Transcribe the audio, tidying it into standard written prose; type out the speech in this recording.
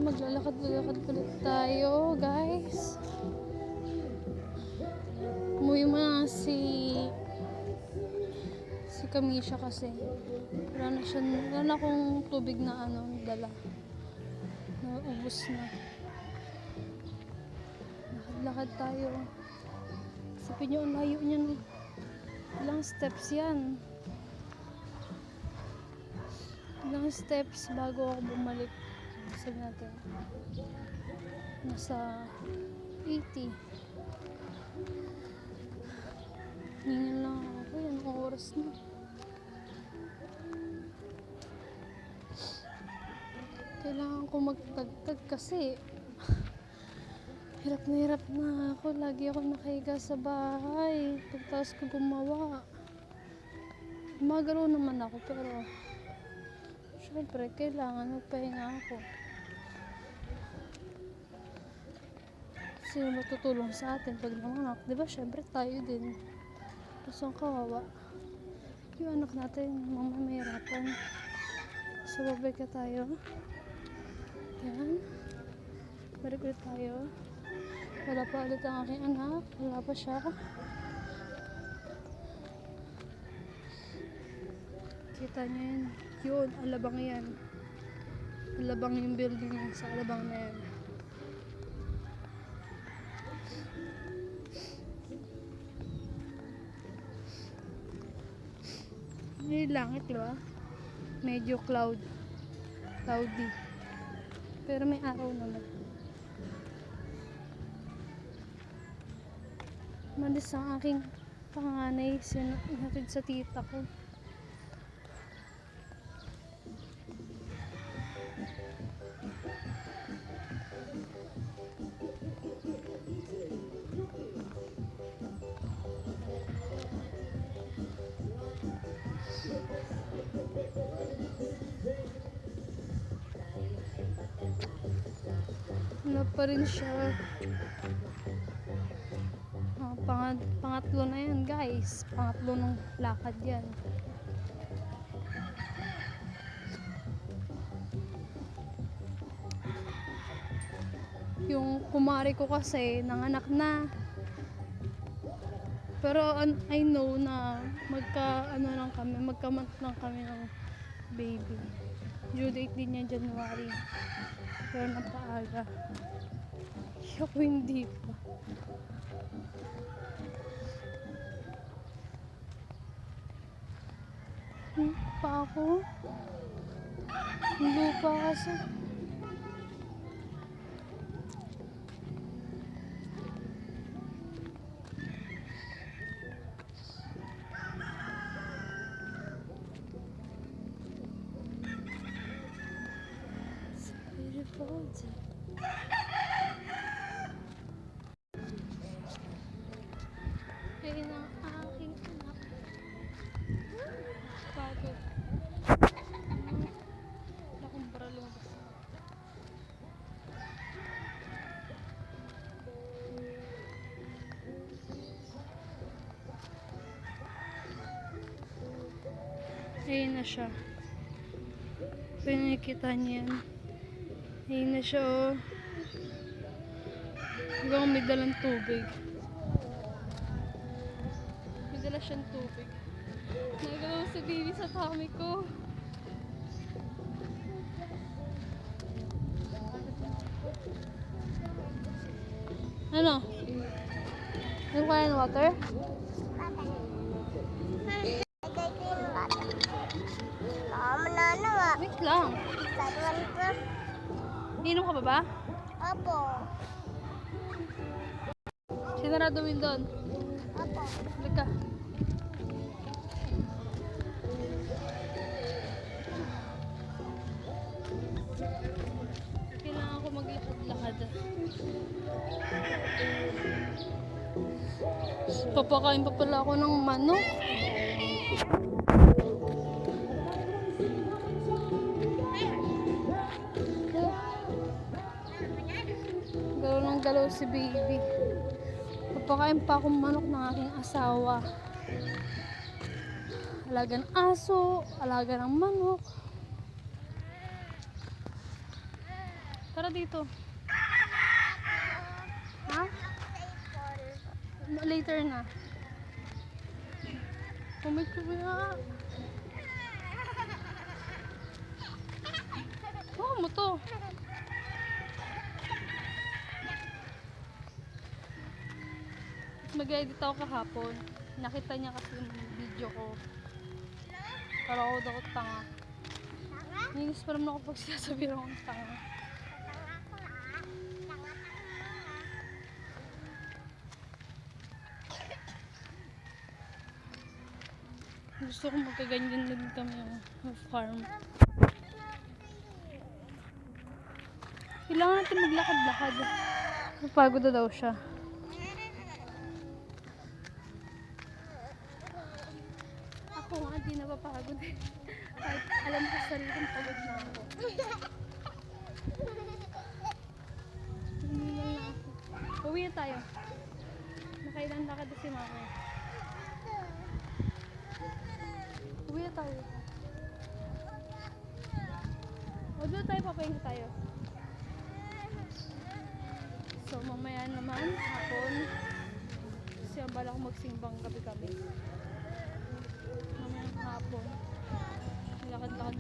Maglalakad-lalakad ulit tayo, guys. Umuwi mo na si Kamisha kasi wala na akong tubig na dala. Naubos na. Lakad-lakad tayo. Isipin nyo, ang layo niyan. Ilang steps yan. Ilang steps bago ako bumalik. Sabi natin nasa 80. Hingal lang ako. Yan, oras na. Kailangan ko magtagtag kasi hirap na ako. Lagi ako nakahiga sa bahay pagtas ko gumawa. Magalaw naman ako pero syempre kailangan magpahinga ako. Sino magtutulong sa atin pag nanganak? Diba syempre tayo din. Tapos ang kawawa yung anak natin mamamahirapan. So babay ka tayo. Yan. Balik ulit tayo. Wala pa ulit ang aking anak. Wala pa siya. Kita niyo yun. Yun, alabang yan. Alabang yung building yan. Sa alabang na yan. Yung langit, diba? Medyo cloudy. Pero may araw naman. Malis ang aking panganay sinatid sa tita ko. Wala pa rin siya. Pangatlo na yan, guys. Pangatlo ng lakad yan. Yung kumari ko kasi nanganak na. Pero I know na magka-month lang kami ng baby. Due date din niya January. Pero napaaga. Ako hindi pa. Pa ako. Hindi pa kasi. Ayun ang aking anak. Pagod. Wala akong para lumabas. Ayun na siya. Pinakita niya yan. Ayun na siya, oh. Hanggang may dalang tubig. May dala siyang tubig. Nagalaw si baby sa tummy ko. Ano? Ano kaya ng water? Wait lang. Inom ka ba? Opo. Sinarado mo yun doon? Opo. Balik ka. Kailangan ko maglakad-lakad. Papakain pa pala ako ng manok. Galaw si baby. Papakain pa akong manok ng aking asawa. Alaga ng aso, alaga ng manok. Tara dito. Ha? Later na. Kumit ko ba? Oh, mo to. Mag-edit ako kahapon. Nakita niya kasi yung video ko. Para ako daw tanga. Nilis pa naman ako pag sinasabi akong tanga. Gusto ko magkaganyan din kami yung farm. Kailangan natin maglakad-lakad. Napagod na daw siya. Ako nga, di napapagod. Kahit alam ko sa sarili kong pagod na ako. Hinihingal na ako. Uwi na tayo. Nakailan lakad na si mama. Uwi na tayo. O doon tayo, papahinga tayo. So mamaya naman, hapon. Kasi ang bala ko magsimbang gabi-gabi. Mamaya hapon. Lakad-lakad